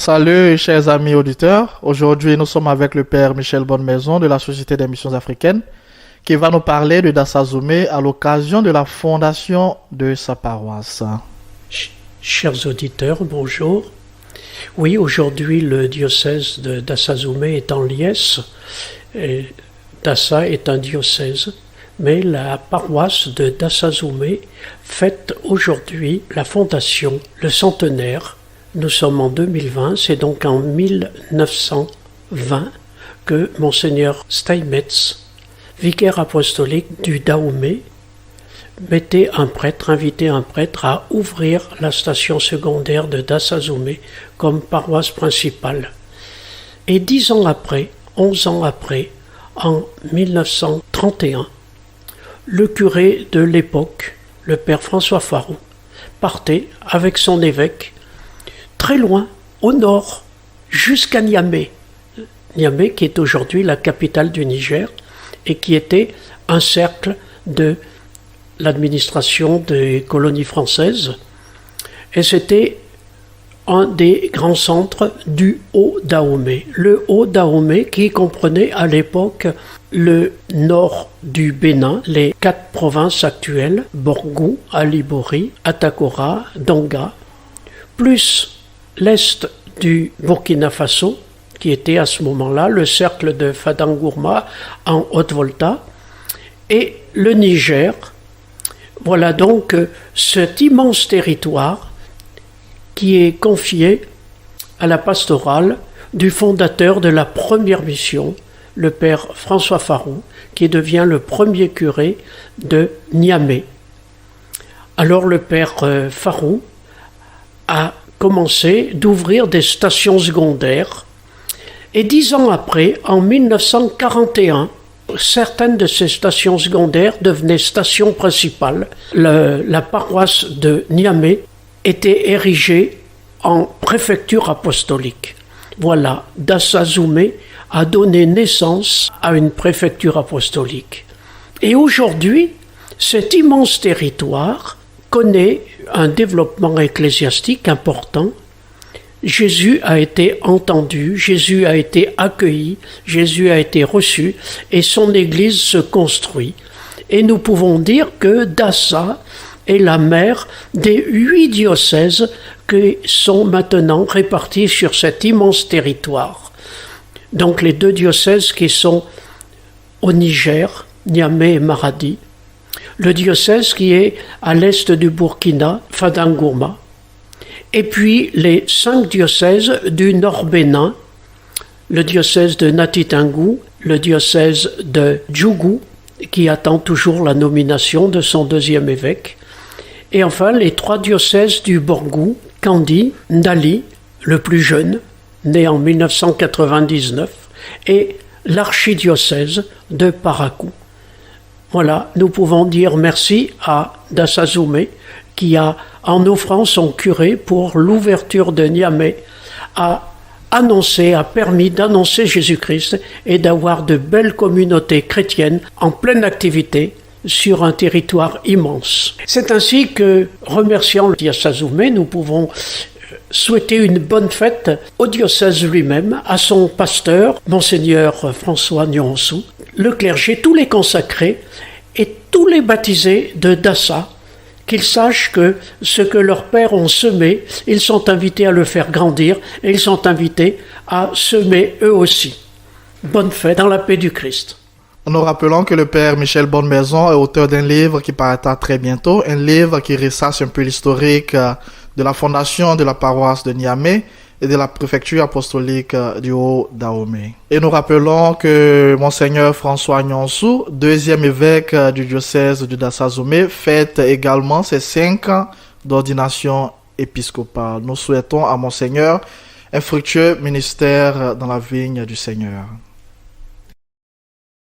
Salut chers amis auditeurs, aujourd'hui nous sommes avec le Père Michel Bonnemaison de la Société des Missions Africaines qui va nous parler de Dassazoumé à l'occasion de la fondation de sa paroisse. Chers auditeurs, bonjour. Oui, aujourd'hui le diocèse de Dassazoumé est en liesse. Dassa est un diocèse, mais la paroisse de Dassazoumé fête aujourd'hui la fondation, le centenaire. Nous sommes en 2020, c'est donc en 1920 que Monseigneur Steinmetz, vicaire apostolique du Dahomey, invitait un prêtre à ouvrir la station secondaire de Dassazoumé comme paroisse principale. Et 10 ans après, 11 ans après, en 1931, le curé de l'époque, le père François Farou, partait avec son évêque très loin, au nord, jusqu'à Niamey. Niamey qui est aujourd'hui la capitale du Niger et qui était un cercle de l'administration des colonies françaises. Et c'était un des grands centres du Haut-Dahomey. Le Haut-Dahomey qui comprenait à l'époque le nord du Bénin, les 4 provinces actuelles, Borgou, Alibori, Atakora, Donga, plus l'est du Burkina Faso, qui était à ce moment-là le cercle de Fadangourma en Haute-Volta, et le Niger. Voilà donc cet immense territoire qui est confié à la pastorale du fondateur de la première mission, le père François Farou, qui devient le premier curé de Niamey. Alors le père Farou a commencé d'ouvrir des stations secondaires et 10 ans après, en 1941, certaines de ces stations secondaires devenaient stations principales. La paroisse de Niamey était érigée en préfecture apostolique. Voilà, Dassazoumé a donné naissance à une préfecture apostolique. Et aujourd'hui, cet immense territoire connaît un développement ecclésiastique important. Jésus a été entendu, Jésus a été accueilli, Jésus a été reçu et son Église se construit. Et nous pouvons dire que Dassa est la mère des 8 diocèses qui sont maintenant répartis sur cet immense territoire. Donc les 2 diocèses qui sont au Niger, Niamey et Maradi, le diocèse qui est à l'est du Burkina, Fadangourma, et puis les 5 diocèses du Nord Bénin, le diocèse de Natitingou, le diocèse de Djougou, qui attend toujours la nomination de son 2e évêque, et enfin les 3 diocèses du Borgou, Kandi, Ndali, le plus jeune, né en 1999, et l'archidiocèse de Parakou. Voilà, nous pouvons dire merci à Dassazoumé qui a, en offrant son curé pour l'ouverture de Niamey, a permis d'annoncer Jésus-Christ et d'avoir de belles communautés chrétiennes en pleine activité sur un territoire immense. C'est ainsi que, remerciant Dassazoumé, nous pouvons souhaiter une bonne fête au diocèse lui-même, à son pasteur, Monseigneur François Nyonsou, le clergé, tous les consacrés et tous les baptisés de Dassa, qu'ils sachent que ce que leurs pères ont semé, ils sont invités à le faire grandir et ils sont invités à semer eux aussi. Bonne fête dans la paix du Christ. Nous rappelons que le Père Michel Bonnemaison est auteur d'un livre qui paraîtra très bientôt, un livre qui ressasse un peu l'historique de la fondation de la paroisse de Niamey et de la préfecture apostolique du Haut-Dahomey. Et nous rappelons que Monseigneur François Nyonsou, 2e évêque du diocèse du Dassazoumé, fête également ses 5 ans d'ordination épiscopale. Nous souhaitons à Monseigneur un fructueux ministère dans la vigne du Seigneur.